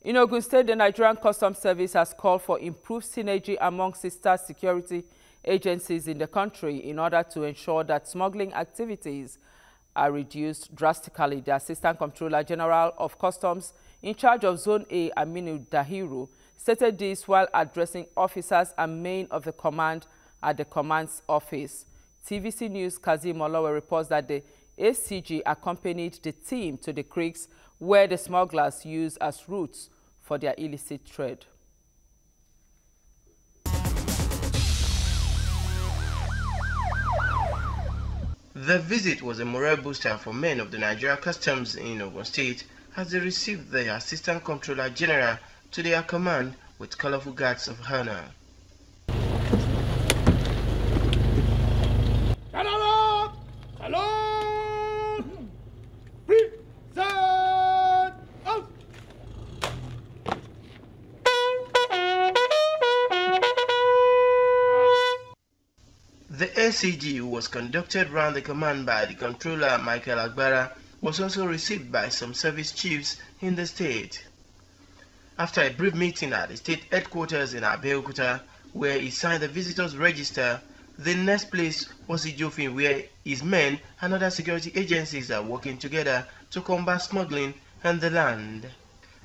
In Ogun State, the Nigerian Customs Service has called for improved synergy among sister security agencies in the country in order to ensure that smuggling activities are reduced drastically. The Assistant Comptroller General of Customs in charge of Zone A, Aminu Dahiru, stated this while addressing officers and men of the command at the command's office. TVC News' Kazim Olowe reports that the ACG accompanied the team to the creeks where the smugglers use as routes for their illicit trade. The visit was a morale booster for men of the Nigeria Customs in Ogun State as they received the Assistant Comptroller General to their command with colorful guards of honor. The ACG, who was conducted round the command by the Controller Michael Agbara, was also received by some service chiefs in the state. After a brief meeting at the state headquarters in Abeokuta, where he signed the visitors' register, the next place was Ijofin, where his men and other security agencies are working together to combat smuggling and the land.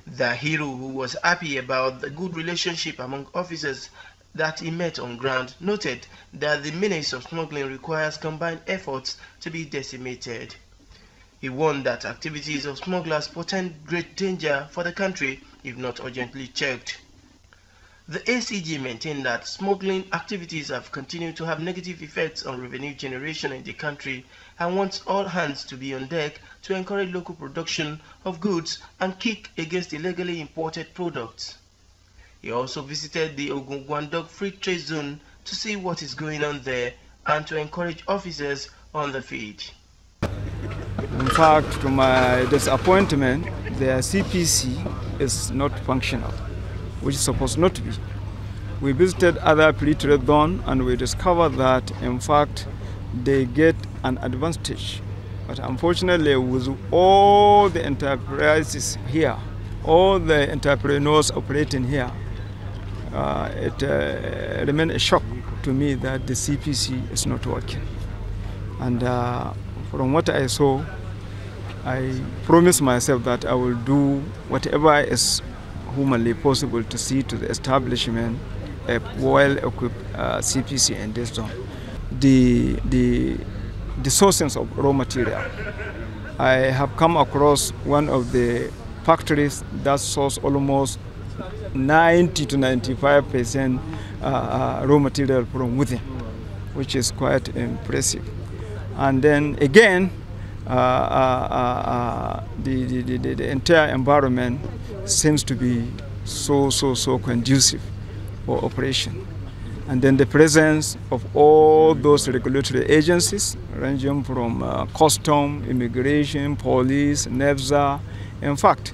The hero, who was happy about the good relationship among officers that he met on ground, noted that the menace of smuggling requires combined efforts to be decimated. He warned that activities of smugglers portend great danger for the country if not urgently checked. The ACG maintained that smuggling activities have continued to have negative effects on revenue generation in the country and wants all hands to be on deck to encourage local production of goods and kick against illegally imported products. He also visited the Ogun Gwandok Free Trade Zone to see what is going on there and to encourage officers on the field. In fact, to my disappointment, their CPC is not functional, which is supposed not to be. We visited other pre-trade zones and we discovered that, in fact, they get an advantage. But unfortunately, with all the enterprises here, all the entrepreneurs operating here, it remained a shock to me that the CPC is not working. And from what I saw, I promised myself that I will do whatever is humanly possible to see to the establishment a well-equipped CPC in this zone. The sources of raw material. I have come across one of the factories that source almost 90 to 95% raw material from within, which is quite impressive. And then again, the entire environment seems to be so conducive for operation. And then the presence of all those regulatory agencies, ranging from custom, immigration, police, NEFZA. In fact,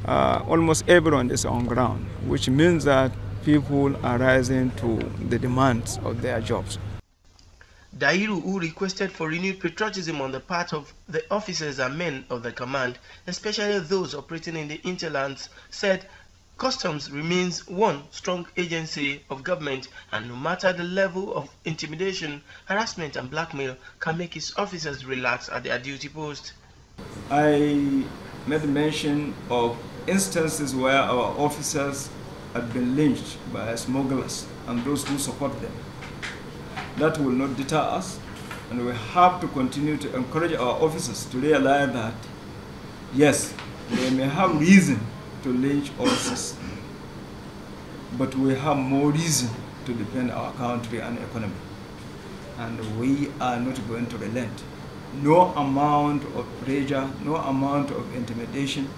almost everyone is on ground, which means that people are rising to the demands of their jobs. Dahiru, who requested for renewed patriotism on the part of the officers and men of the command, especially those operating in the hinterlands, said Customs remains one strong agency of government and no matter the level of intimidation, harassment and blackmail can make its officers relax at their duty post. I made mention of instances where our officers had been lynched by smugglers and those who support them. That will not deter us, and we have to continue to encourage our officers to realize that, yes, they may have reason to lynch officers, but we have more reason to defend our country and economy. And we are not going to relent. No amount of pressure, no amount of intimidation,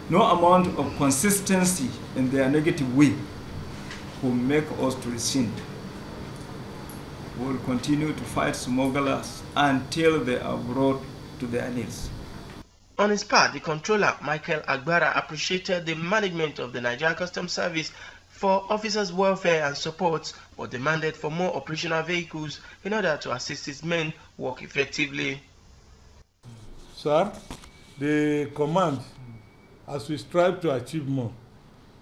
no amount of consistency in their negative way will make us to rescind. We will continue to fight smugglers until they are brought to their knees. On his part, the controller, Michael Agbara, appreciated the management of the Nigeria Customs Service for officers' welfare and support, but demanded for more operational vehicles in order to assist his men work effectively. Sir, the command, as we strive to achieve more,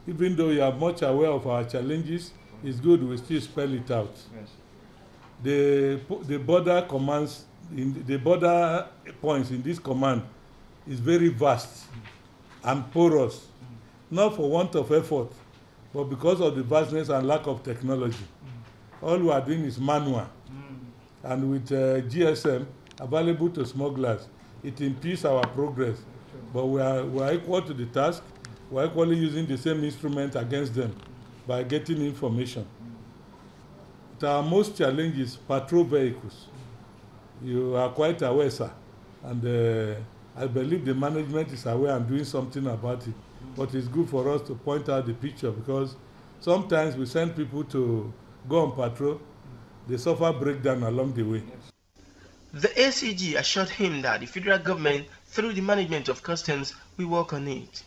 even though you are much aware of our challenges, it's good we still spell it out. Yes. The border commands, the border points in this command is very vast and porous, not for want of effort, but because of the vastness and lack of technology. All we are doing is manual. And with GSM available to smugglers, it impedes our progress. But we are equal to the task. We are equally using the same instrument against them by getting information. But our most challenge is patrol vehicles. You are quite aware, sir. And I believe the management is aware and doing something about it. But it's good for us to point out the picture, because sometimes we send people to go on patrol, they suffer breakdown along the way. The ACG assured him that the federal government, through the management of customs, will work on it.